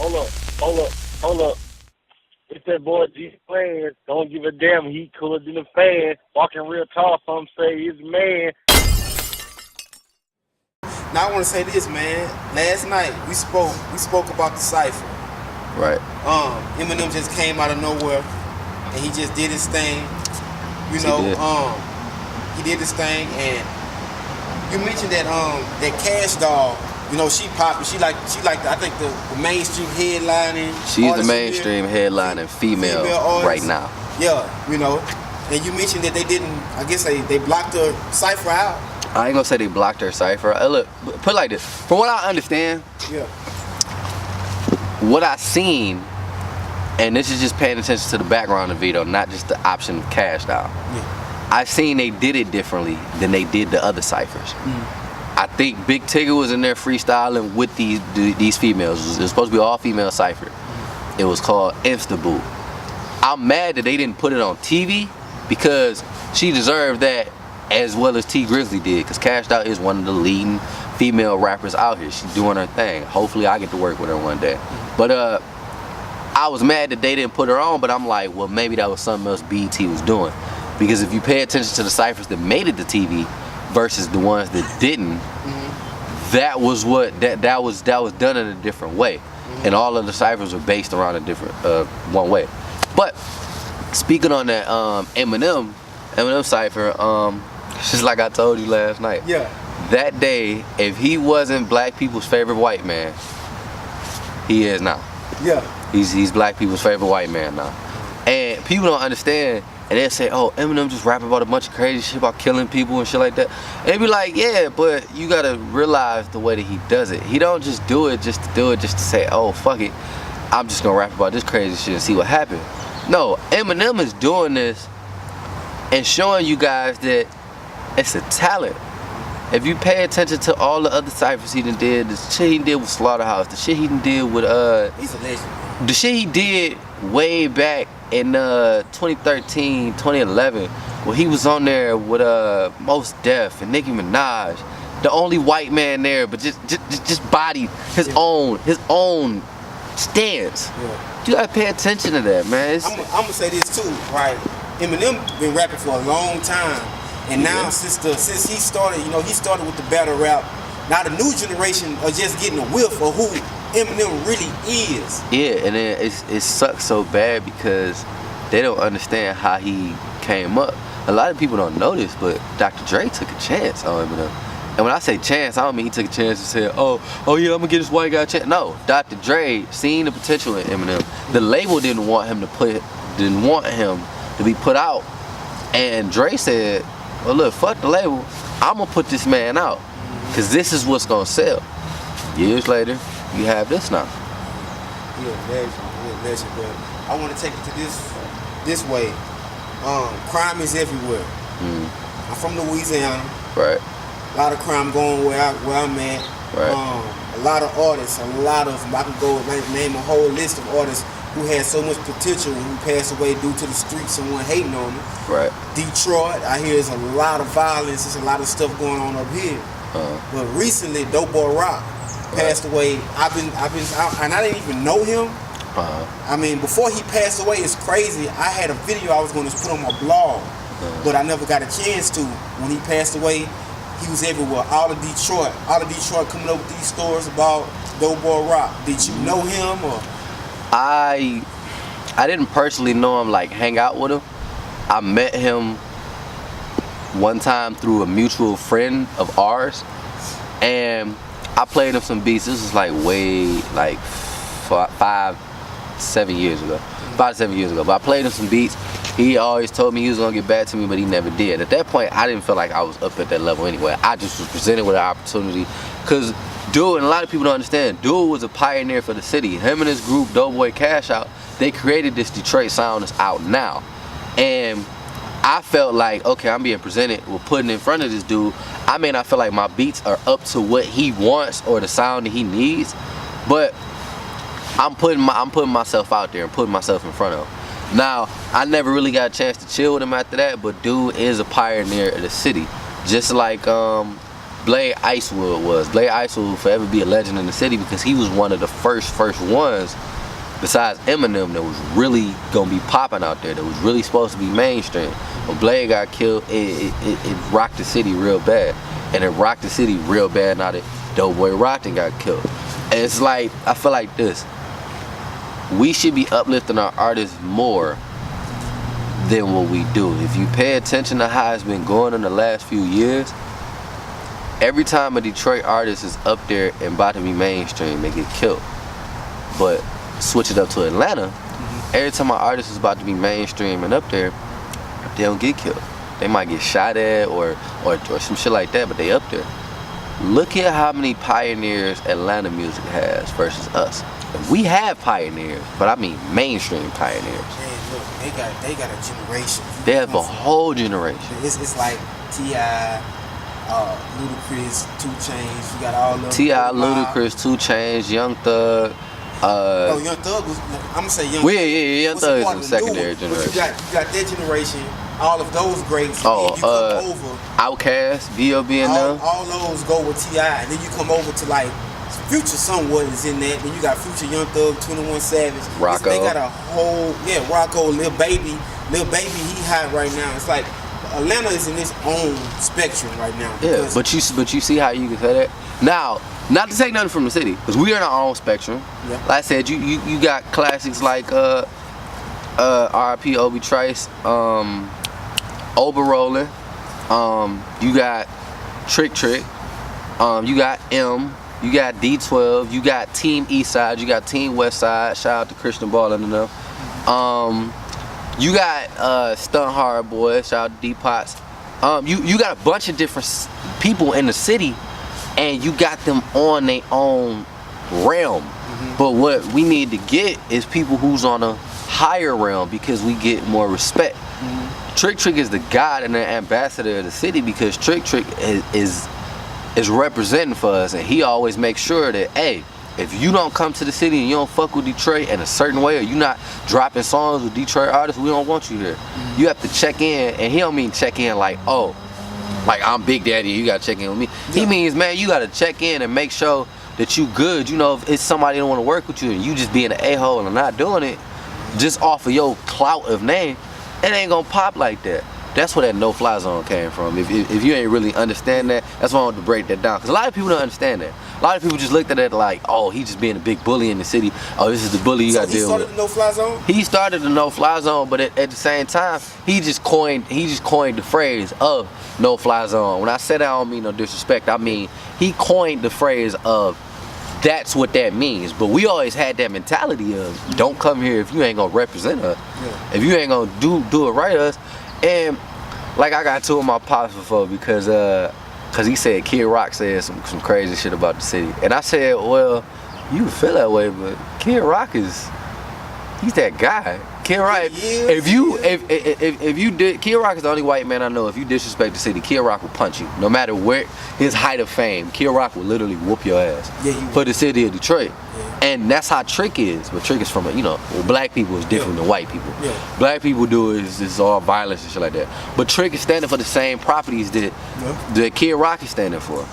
hold up. It's that boy G Plans. Don't give a damn. He cooler than a fan. Walking real tall. Some say he's a man. Now I want to say this, man. Last night we spoke about the cipher. Right. Eminem just came out of nowhere and he just did his thing. You know, he did his thing, and you mentioned that that KashDoll. You know, she popping. She like I think the mainstream headlining. She's the mainstream headlining female right now. Yeah, you know. And you mentioned that they didn't. I guess they blocked her cipher out. I ain't gonna say they blocked her cipher. Look, put it like this. From what I understand, what I seen, and this is just paying attention to the background of the video, not just the option of KashDoll. Yeah. I seen they did it differently than they did the other ciphers. I think Big Tigger was in there freestyling with these females. It was supposed to be all female cipher. It was called Instaboo. I'm mad that they didn't put it on TV because she deserved that as well as T Grizzly did, because KashDoll is one of the leading female rappers out here. She's doing her thing. Hopefully I get to work with her one day. But I was mad that they didn't put her on, but I'm like, well, maybe that was something else BET was doing. Because if you pay attention to the ciphers that made it to TV versus the ones that didn't, that was done in a different way. And all of the ciphers were based around a different one way. But speaking on that Eminem cipher, just like I told you last night. Yeah. That day, if he wasn't black people's favorite white man, he is now. Yeah. He's black people's favorite white man now. And people don't understand, and they'll say, oh, Eminem just rap about a bunch of crazy shit about killing people and shit like that. And they be like, yeah, but you gotta realize the way that he does it. He don't just do it just to do it, just to say, oh, fuck it, I'm just gonna rap about this crazy shit and see what happens. No, Eminem is doing this and showing you guys that it's a talent. If you pay attention to all the other ciphers he done did, the shit he did with Slaughterhouse, the shit he done did with he's a legend. The shit he did way back in 2013, 2011, where he was on there with Mos Def and Nicki Minaj, the only white man there, but just bodied his own stance. Yeah. You gotta pay attention to that, man. I'm gonna say this too, right? Eminem been rapping for a long time, and now since he started, you know, he started with the battle rap. Now the new generation are just getting a whiff of who Eminem really is. Yeah, and then it sucks so bad because they don't understand how he came up. A lot of people don't know this, but Dr. Dre took a chance on Eminem. And when I say chance, I don't mean he took a chance and said, oh yeah, I'm gonna get this white guy a chance. No, Dr. Dre seen the potential in Eminem. The label didn't want him to be put out. And Dre said, well look, fuck the label, I'm gonna put this man out, cause this is what's gonna sell. Years later, you have this now. Yeah, legend, but I want to take it to this way. Crime is everywhere. I'm from Louisiana. Right. A lot of crime going where I'm at. Right. A lot of artists, a lot of them. I can go and name a whole list of artists who had so much potential and who passed away due to the streets and one hating on them. Right. Detroit, I hear there's a lot of violence. There's a lot of stuff going on up here. But recently, Doughboy Roc passed away. And I didn't even know him. I mean, before he passed away, it's crazy. I had a video I was going to put on my blog, but I never got a chance to. When he passed away, he was everywhere. All of Detroit coming up with these stories about Doughboy Roc. Did you know him or? I didn't personally know him, like hang out with him. I met him one time through a mutual friend of ours, and I played him some beats. This was like way like 5 to 7 years ago. But I played him some beats. He always told me he was gonna get back to me, but he never did. At that point, I didn't feel like I was up at that level anyway. I just was presented with an opportunity, cause Dude, and a lot of people don't understand, Dude was a pioneer for the city. Him and his group, Doughboy Cash Out, they created this Detroit sound that's out now. And I felt like, okay, I'm being presented with putting in front of this dude. I may not feel like my beats are up to what he wants or the sound that he needs, but I'm putting myself out there and putting myself in front of him. Now, I never really got a chance to chill with him after that, but Dude is a pioneer of the city. Just like Blade Icewood was. Blade Icewood will forever be a legend in the city because he was one of the first ones, besides Eminem, that was really gonna be popping out there, that was really supposed to be mainstream. When Blade got killed, it rocked the city real bad. And it rocked the city real bad now that Doughboy Roc got killed. And it's like, I feel like this. We should be uplifting our artists more than what we do. If you pay attention to how it's been going in the last few years, every time a Detroit artist is up there and about to be mainstream, they get killed. But switch it up to Atlanta, every time an artist is about to be mainstream and up there, they don't get killed. They might get shot at or some shit like that, but they up there. Look at how many pioneers Atlanta music has versus us. We have pioneers, but I mean mainstream pioneers. Man, look, they got a generation. They have a whole generation. It's like T.I., Ludacris, 2 Chainz. You got all of them. T.I., Ludacris, 2 Chainz, Young Thug. No, Young Thug was. I'm gonna say Young. Well, yeah, Young Thug is the secondary generation. You got that generation. All of those greats. Oh, you come over. Outkast, B.O.B. and them. All those go with T.I., and then you come over to like Future. Somewhat is in that. Then you got Future, Young Thug, 21 Savage. Rocco. They got a whole Rocco, Lil Baby. Lil Baby, he hot right now. It's like Atlanta is in its own spectrum right now. Yeah, but you see how you can say that. Now, not to take nothing from the city, because we are in our own spectrum. Yeah. Like I said, you got classics like R.I.P. Obi Trice, Oberrollin, you got Trick, you got M, you got D12, you got Team Eastside, you got Team Westside. Shout out to Christian Ballin and them. You got Stunt Hard Boy. Shout out to D-Pots. You got a bunch of different people in the city, and you got them on their own realm. But what we need to get is people who's on a higher realm, because we get more respect. Trick is the god and the ambassador of the city, because Trick is representing for us, and he always makes sure that, hey, if you don't come to the city and you don't fuck with Detroit in a certain way, or you not dropping songs with Detroit artists, we don't want you here. You have to check in, and he don't mean check in like, oh, like I'm Big Daddy, you gotta check in with me. He means, man, you gotta check in and make sure that you good. You know, if it's somebody that don't want to work with you and you just being an a-hole and not doing it just off of your clout of name, it ain't gonna pop like that. That's where that no-fly zone came from. If you ain't really understand that, that's why I wanted to break that down. Because a lot of people don't understand that. A lot of people just looked at it like, oh, he just being a big bully in the city. Oh, this is the bully you got to deal with. So he started the no-fly zone? He started the no-fly zone, but at the same time, he just coined the phrase of no-fly zone. When I say that, I don't mean no disrespect. I mean, he coined the phrase of that's what that means. But we always had that mentality of don't come here if you ain't gonna represent us. Yeah. If you ain't gonna do it right us. And like I got two of my pops before, because he said Kid Roc said some crazy shit about the city. And I said, well, you feel that way, but Kid Roc he's that guy. Kid Roc, if you did, Kid Roc is the only white man I know. If you disrespect the city, Kid Roc will punch you. No matter where his height of fame, Kid Roc will literally whoop your ass for the city of Detroit. And that's how Trick is. But Trick is from black people is different than white people. Black people do is all violence and shit like that. But Trick is standing for the same properties that Kid Roc is standing for.